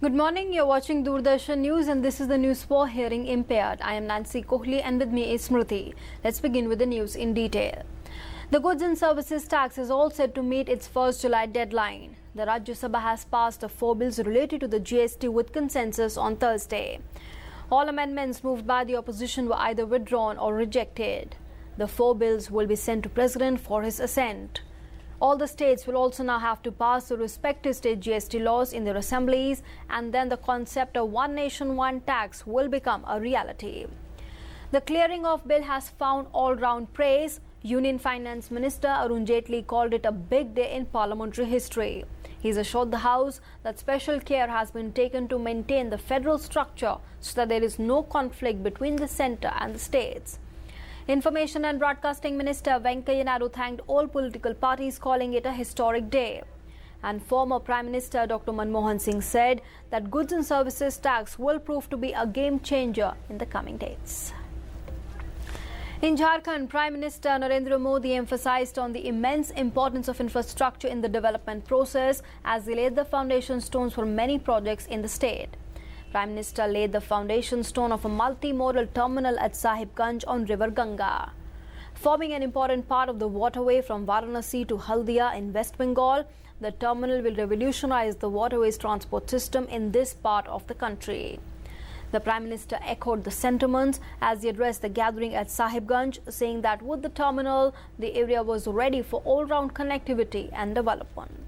Good morning, you're watching Doordarshan News and this is the news for hearing impaired. I am Nancy Kohli and with me is Smriti. Let's begin with the news in detail. The goods and services tax is all set to meet its 1st July deadline. The Rajya Sabha has passed 4 bills related to the GST with consensus on Thursday. All amendments moved by the opposition were either withdrawn or rejected. The 4 bills will be sent to President for his assent. All the states will also now have to pass the respective state GST laws in their assemblies, and then the concept of one nation, one tax will become a reality. The clearing of bill has found all-round praise. Union Finance Minister Arun Jaitley called it a big day in parliamentary history. He's assured the House that special care has been taken to maintain the federal structure so that there is no conflict between the centre and the states. Information and Broadcasting Minister Venkaiah Naidu thanked all political parties, calling it a historic day. And former Prime Minister Dr. Manmohan Singh said that goods and services tax will prove to be a game changer in the coming days. In Jharkhand, Prime Minister Narendra Modi emphasized on the immense importance of infrastructure in the development process as he laid the foundation stones for many projects in the state. Prime Minister laid the foundation stone of a multimodal terminal at Sahibganj on River Ganga. Forming an important part of the waterway from Varanasi to Haldia in West Bengal, the terminal will revolutionize the waterways transport system in this part of the country. The Prime Minister echoed the sentiments as he addressed the gathering at Sahibganj, saying that with the terminal, the area was ready for all-round connectivity and development.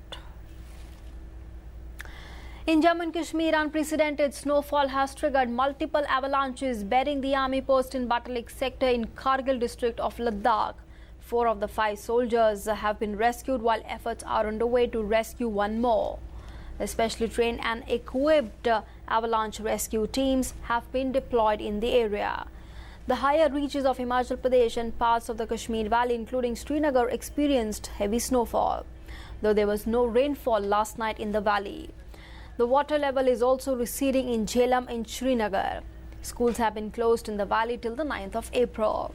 In Jammu and Kashmir, unprecedented snowfall has triggered multiple avalanches, burying the army post in Batalik sector in Kargil district of Ladakh. 4 of the 5 soldiers have been rescued while efforts are underway to rescue 1 more. Especially trained and equipped avalanche rescue teams have been deployed in the area. The higher reaches of Himachal Pradesh and parts of the Kashmir Valley, including Srinagar, experienced heavy snowfall, though there was no rainfall last night in the valley. The water level is also receding in Jhelum in Srinagar. Schools have been closed in the valley till the 9th of April.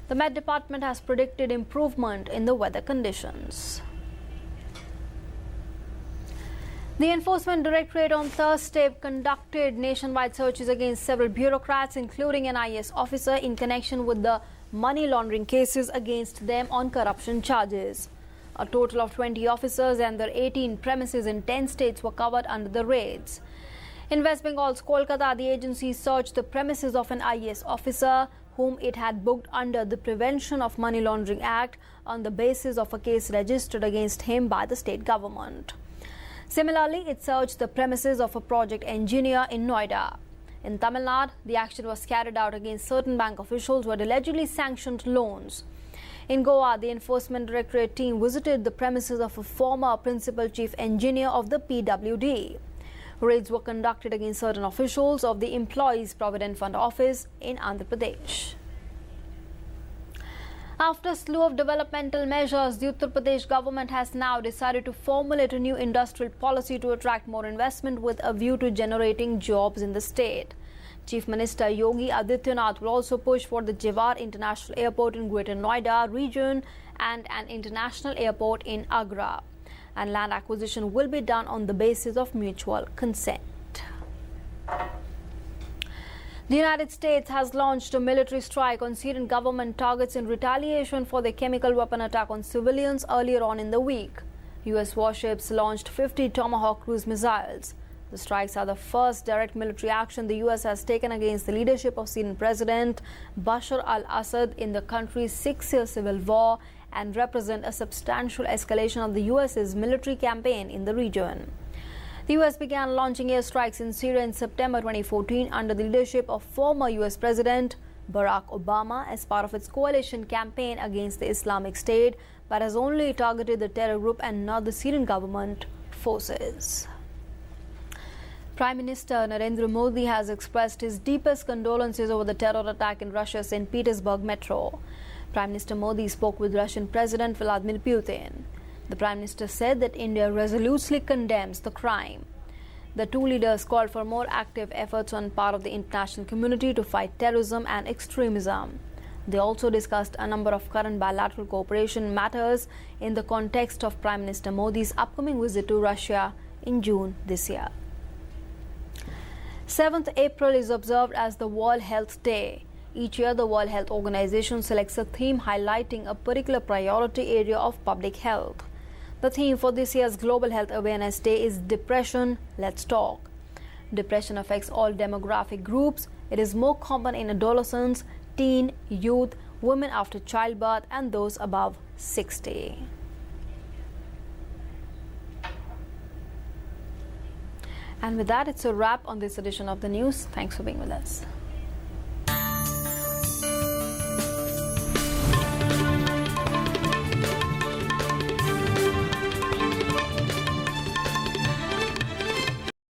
The Met Department has predicted improvement in the weather conditions. The Enforcement Directorate on Thursday conducted nationwide searches against several bureaucrats, including an IAS officer, in connection with the money laundering cases against them on corruption charges. A total of 20 officers and their 18 premises in 10 states were covered under the raids. In West Bengal's Kolkata, the agency searched the premises of an IAS officer whom it had booked under the Prevention of Money Laundering Act on the basis of a case registered against him by the state government. Similarly, it searched the premises of a project engineer in Noida. In Tamil Nadu, the action was carried out against certain bank officials who had allegedly sanctioned loans. In Goa, the Enforcement Directorate team visited the premises of a former principal chief engineer of the PWD. Raids were conducted against certain officials of the Employees Provident Fund Office in Andhra Pradesh. After a slew of developmental measures, the Uttar Pradesh government has now decided to formulate a new industrial policy to attract more investment with a view to generating jobs in the state. Chief Minister Yogi Adityanath will also push for the Jewar International Airport in Greater Noida region and an international airport in Agra. And land acquisition will be done on the basis of mutual consent. The United States has launched a military strike on Syrian government targets in retaliation for the chemical weapon attack on civilians earlier on in the week. U.S. warships launched 50 Tomahawk cruise missiles. The strikes are the first direct military action the U.S. has taken against the leadership of Syrian President Bashar al-Assad in the country's 6-year civil war and represent a substantial escalation of the U.S.'s military campaign in the region. The U.S. began launching airstrikes in Syria in September 2014 under the leadership of former U.S. President Barack Obama as part of its coalition campaign against the Islamic State, but has only targeted the terror group and not the Syrian government forces. Prime Minister Narendra Modi has expressed his deepest condolences over the terror attack in Russia's St. Petersburg metro. Prime Minister Modi spoke with Russian President Vladimir Putin. The Prime Minister said that India resolutely condemns the crime. The two leaders called for more active efforts on part of the international community to fight terrorism and extremism. They also discussed a number of current bilateral cooperation matters in the context of Prime Minister Modi's upcoming visit to Russia in June this year. 7th April is observed as the World Health Day. Each year, the World Health Organization selects a theme highlighting a particular priority area of public health. The theme for this year's Global Health Awareness Day is Depression, Let's Talk. Depression affects all demographic groups. It is more common in adolescents, teen, youth, women after childbirth, and those above 60. And with that, it's a wrap on this edition of the news. Thanks for being with us.